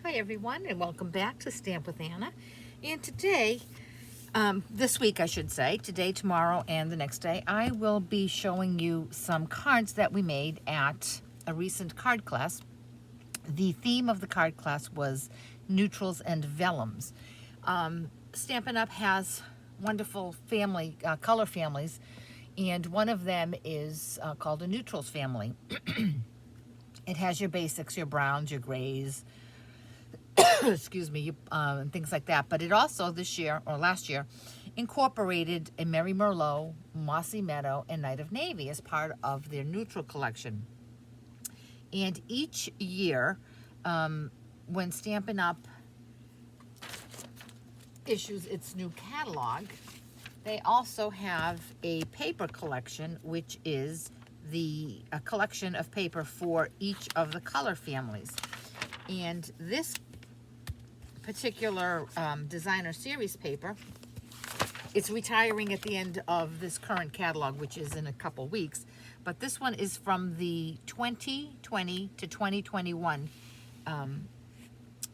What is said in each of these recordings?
Hi everyone, and welcome back to Stamp with Anna. And today, this week I should say, today, tomorrow, and the next day, I will be showing you some cards that we made at a recent card class. The theme of the card class was neutrals and vellums. Stampin' Up! Has wonderful color families, and one of them is called a neutrals family. It has your basics, your browns, your grays, excuse me, and things like that. But it also this year, or last year, incorporated a Merry Merlot, Mossy Meadow, and Night of Navy as part of their neutral collection. And each year, when Stampin' Up! Issues its new catalog, they also have a paper collection, which is a collection of paper for each of the color families. And this particular designer series paper, it's retiring at the end of this current catalog, which is in a couple weeks. But this one is from the 2020 to 2021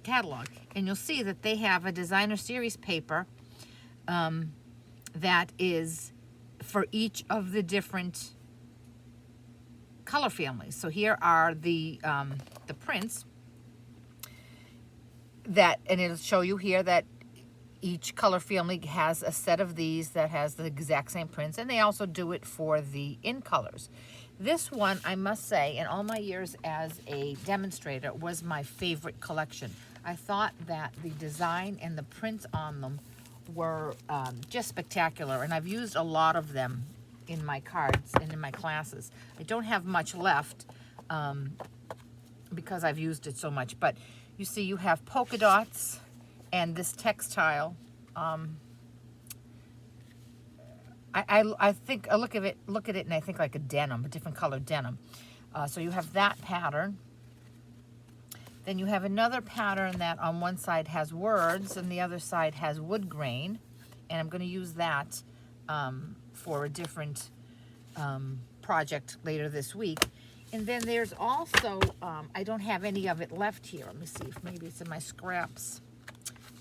catalog. And you'll see that they have a designer series paper that is for each of the different color families. So here are the prints and it'll show you here that each color family has a set of these that has the exact same prints, and they also do it for the in colors. This one, I must say, in all my years as a demonstrator, was my favorite collection. I thought that the design and the prints on them were just spectacular, and I've used a lot of them in my cards and in my classes. I don't have much left because I've used it so much, but you see you have polka dots and this textile. I think I look at it and I think like a denim, a different color denim. So you have that pattern. Then you have another pattern that on one side has words and the other side has wood grain, and I'm going to use that for a different project later this week. And then there's also, I don't have any of it left here. Let me see if maybe it's in my scraps.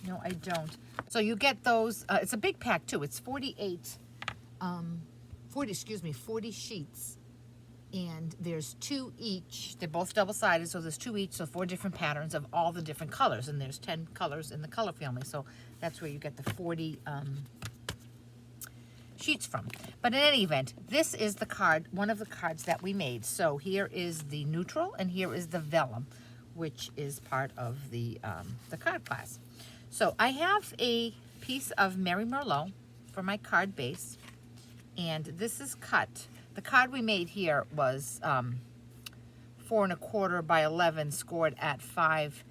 No, I don't. So you get those, it's a big pack too. It's 40 sheets. And there's 2 each. They're both double-sided, so there's 2 each, so 4 different patterns of all the different colors. And there's 10 colors in the color family, so that's where you get the 40 sheets from. But in any event, this is the card, one of the cards that we made. So here is the neutral, and here is the vellum, which is part of the card class. So I have a piece of Merry Merlot for my card base, and this is cut. The card we made here was 4 1/4 by 11, scored at 5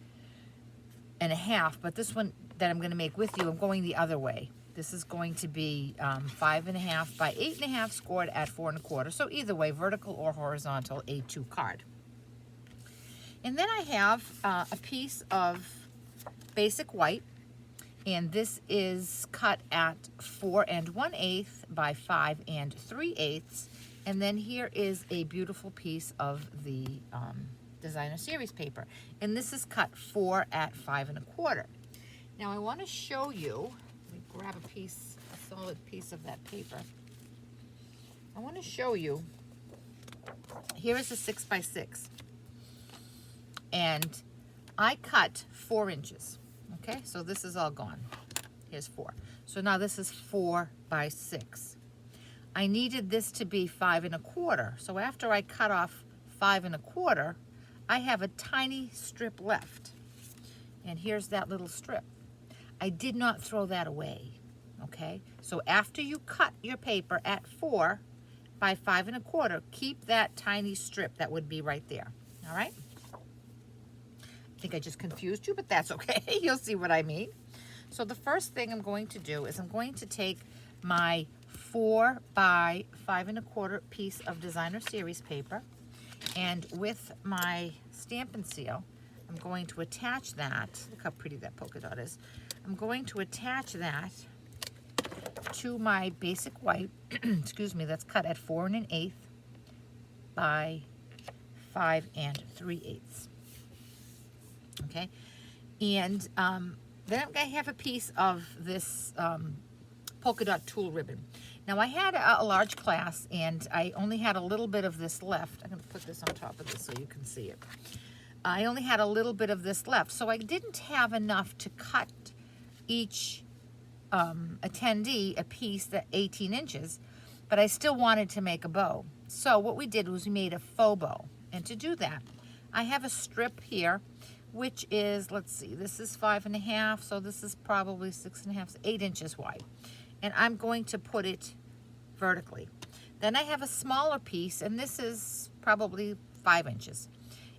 1/2. But this one that I'm going to make with you, I'm going the other way. This is going to be 5 1/2 by 8 1/2, scored at 4 1/4. So either way, vertical or horizontal, A2 card. And then I have a piece of basic white, and this is cut at 4 1/8 by 5 3/8. And then here is a beautiful piece of the designer series paper, and this is cut 4 at 5 1/4. Now I want to show you. Let me grab a solid piece of that paper. I want to show you. Here is a 6 by 6, and I cut 4 inches. Okay, so this is all gone. Here's 4. So now this is 4 by 6. I needed this to be 5 1/4. So after I cut off 5 1/4, I have a tiny strip left. And here's that little strip. I did not throw that away, okay? So after you cut your paper at 4 by 5 1/4, keep that tiny strip that would be right there, all right? I think I just confused you, but that's okay. You'll see what I mean. So the first thing I'm going to do is I'm going to take my 4 by 5 1/4 piece of designer series paper, and with my Stampin' Seal, I'm going to attach that. Look how pretty that polka dot is. I'm going to attach that to my basic white, excuse me, that's cut at 4 1/8 by 5 3/8. Okay, And then I have a piece of this polka dot tulle ribbon. Now I had a large class and I only had a little bit of this left. I'm gonna put this on top of this so you can see it. I only had a little bit of this left, so I didn't have enough to cut each attendee a piece that 18 inches, but I still wanted to make a bow. So what we did was we made a faux bow. And to do that, I have a strip here, which is, let's see, this is 5.5, so this is probably 6.5, 8 inches wide. And I'm going to put it vertically. Then I have a smaller piece, and this is probably 5 inches.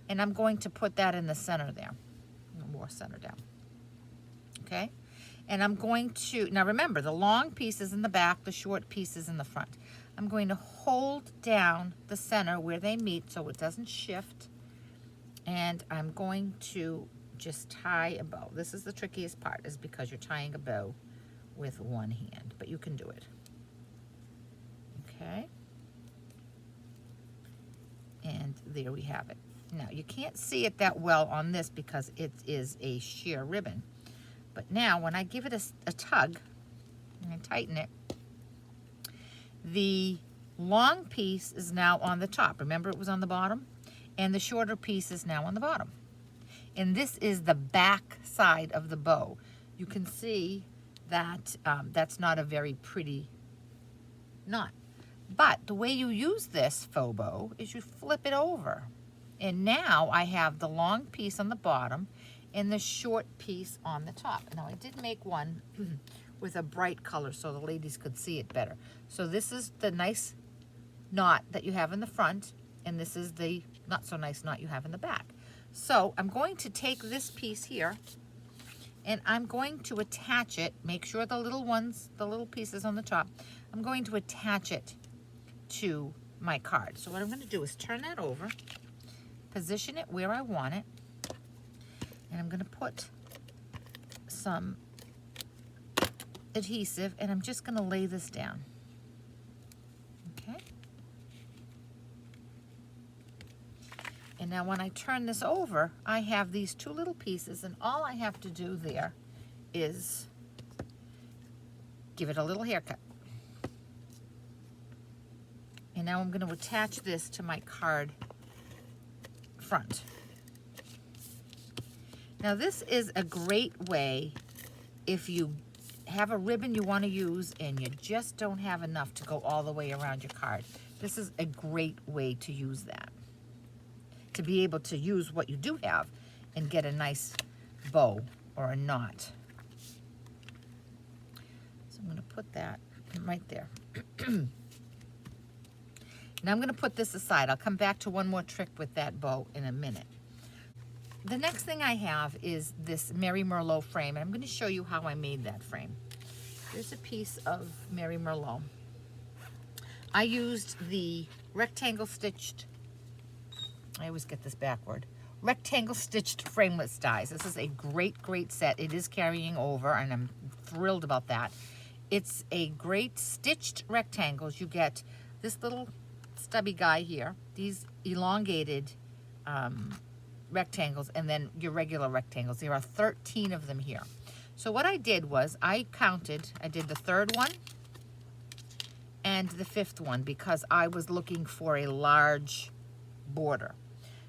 And I'm going to put that in the center there. More center down. Okay? And I'm going to, now remember, the long piece is in the back, the short piece is in the front. I'm going to hold down the center where they meet so it doesn't shift. And I'm going to just tie a bow. This is the trickiest part, is because you're tying a bow with one hand, but you can do it. Okay? And there we have it. Now, you can't see it that well on this because it is a sheer ribbon. But now, when I give it a tug, and I tighten it, the long piece is now on the top. Remember it was on the bottom? And the shorter piece is now on the bottom. And this is the back side of the bow. You can see that that's not a very pretty knot. But the way you use this faux bow is you flip it over. And now I have the long piece on the bottom and the short piece on the top. Now I did make one with a bright color so the ladies could see it better. So this is the nice knot that you have in the front, and this is the not so nice knot you have in the back. So I'm going to take this piece here and I'm going to attach it, make sure the little pieces on the top, I'm going to attach it to my card. So what I'm going to do is turn that over, position it where I want it, and I'm going to put some adhesive and I'm just going to lay this down. Okay? And now when I turn this over, I have these two little pieces, and all I have to do there is give it a little haircut. And now I'm going to attach this to my card front. Now this is a great way if you have a ribbon you want to use and you just don't have enough to go all the way around your card. This is a great way to use that. To be able to use what you do have and get a nice bow or a knot. So I'm going to put that right there. Now I'm going to put this aside. I'll come back to one more trick with that bow in a minute. The next thing I have is this Mary Merlot frame, and I'm going to show you how I made that frame. Here's a piece of Mary Merlot. I used the rectangle stitched, I always get this backward, rectangle stitched frameless dies. This is a great, great set. It is carrying over, and I'm thrilled about that. It's a great stitched rectangles. You get this little stubby guy here, these elongated rectangles, and then your regular rectangles. There are 13 of them here. So what I did was I did the third one and the fifth one because I was looking for a large border.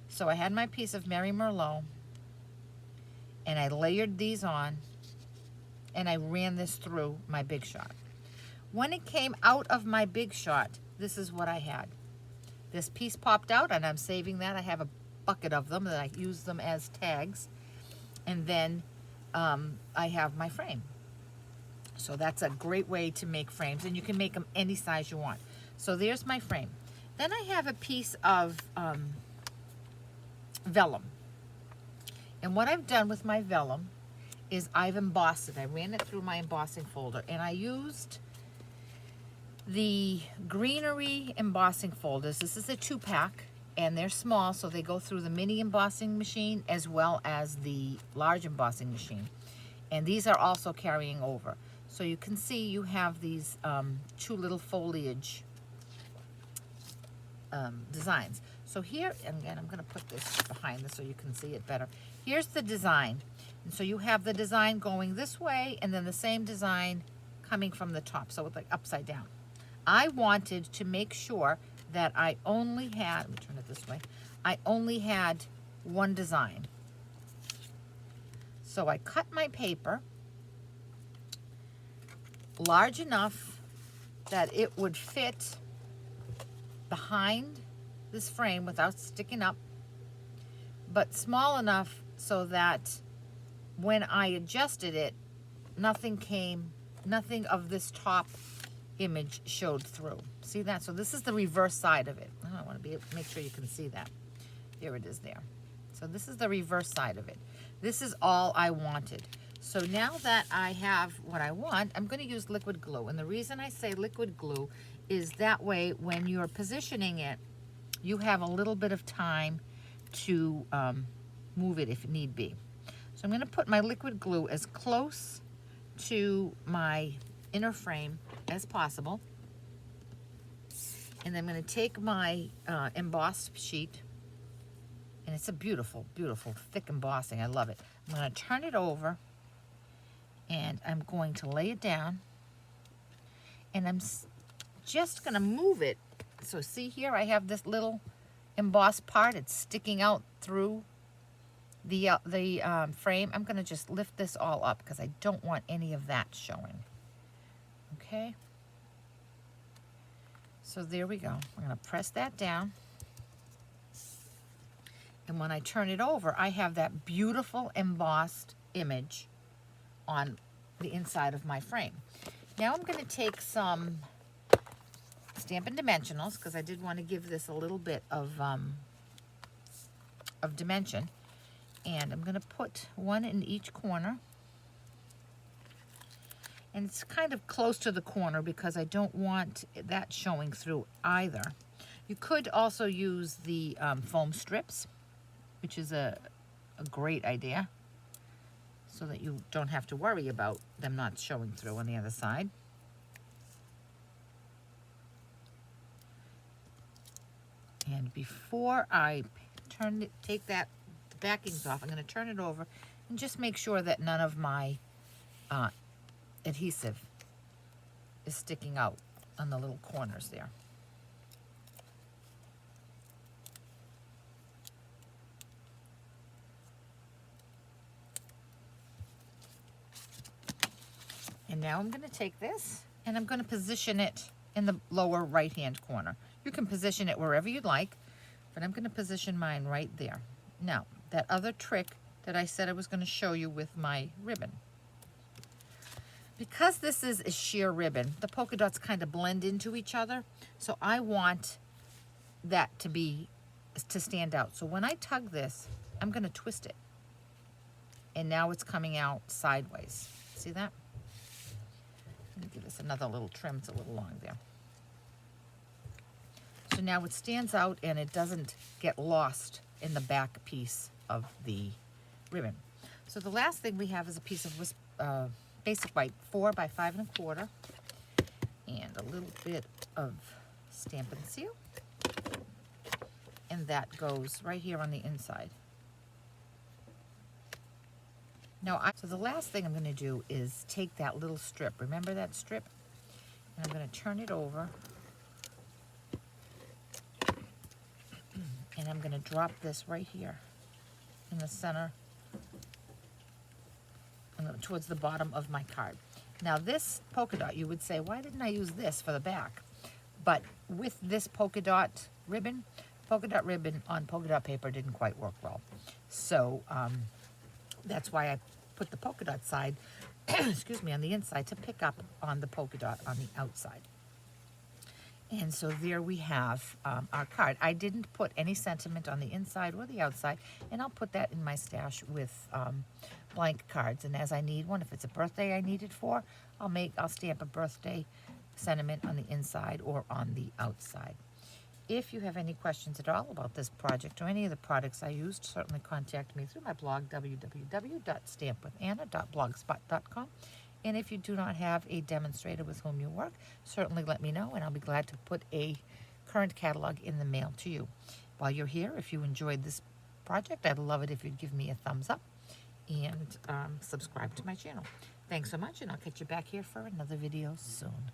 So I had my piece of Mary Merlot and I layered these on and I ran this through my Big Shot. When it came out of my Big Shot, this is what I had. This piece popped out, and I'm saving that. I have a bucket of them that I use them as tags. And then I have my frame. So that's a great way to make frames, and you can make them any size you want. So there's my frame. Then I have a piece of vellum. And what I've done with my vellum is I've embossed it. I ran it through my embossing folder, and I used the greenery embossing folders. This is a 2-pack, and they're small, so they go through the mini embossing machine as well as the large embossing machine. And these are also carrying over. So you can see you have these two little foliage designs. So here, and again, I'm going to put this behind this so you can see it better. Here's the design. And so you have the design going this way and then the same design coming from the top, so it's like upside down. I wanted to make sure that I only had, let me turn it this way, I only had one design. So I cut my paper large enough that it would fit behind this frame without sticking up, but small enough so that when I adjusted it, nothing of this top image showed through. See that? So this is the reverse side of it. I want to make sure you can see that. There it is there. So this is the reverse side of it. This is all I wanted. So now that I have what I want, I'm going to use liquid glue. And the reason I say liquid glue is that way when you're positioning it, you have a little bit of time to move it if need be. So I'm going to put my liquid glue as close to my inner frame as possible. And I'm going to take my embossed sheet, and it's a beautiful, beautiful, thick embossing. I love it. I'm going to turn it over, and I'm going to lay it down, and I'm just going to move it. So see here, I have this little embossed part. It's sticking out through the frame. I'm going to just lift this all up because I don't want any of that showing. Okay? So there we go. I'm going to press that down. And when I turn it over, I have that beautiful embossed image on the inside of my frame. Now I'm going to take some Stampin' Dimensionals because I did want to give this a little bit of dimension. And I'm going to put one in each corner. And it's kind of close to the corner because I don't want that showing through either. You could also use the foam strips, which is a great idea, so that you don't have to worry about them not showing through on the other side. And before I take that backings off, I'm going to turn it over and just make sure that none of my adhesive is sticking out on the little corners there. And now I'm going to take this and I'm going to position it in the lower right hand corner. You can position it wherever you'd like, but I'm going to position mine right there. Now, that other trick that I said I was going to show you with my ribbon. Because this is a sheer ribbon, the polka dots kind of blend into each other, so I want that to stand out. So when I tug this, I'm going to twist it. And now it's coming out sideways. See that? Let me give this another little trim. It's a little long there. So now it stands out and it doesn't get lost in the back piece of the ribbon. So the last thing we have is a piece of basic white, 4 by 5 1/4, and a little bit of Stampin' Seal, and that goes right here on the inside. Now, so the last thing I'm going to do is take that little strip. Remember that strip? And I'm going to turn it over, and I'm going to drop this right here in the center, towards the bottom of my card. Now this polka dot, you would say, why didn't I use this for the back? But with this polka dot ribbon on polka dot paper didn't quite work well. So that's why I put the polka dot side, excuse me, on the inside to pick up on the polka dot on the outside. And so there we have our card. I didn't put any sentiment on the inside or the outside, and I'll put that in my stash with blank cards. And as I need one, if it's a birthday I need it for, I'll stamp a birthday sentiment on the inside or on the outside. If you have any questions at all about this project or any of the products I used, certainly contact me through my blog, www.stampwithanna.blogspot.com. And if you do not have a demonstrator with whom you work, certainly let me know, and I'll be glad to put a current catalog in the mail to you. While you're here, if you enjoyed this project, I'd love it if you'd give me a thumbs up. and subscribe to my channel. Thanks so much, and I'll catch you back here for another video soon.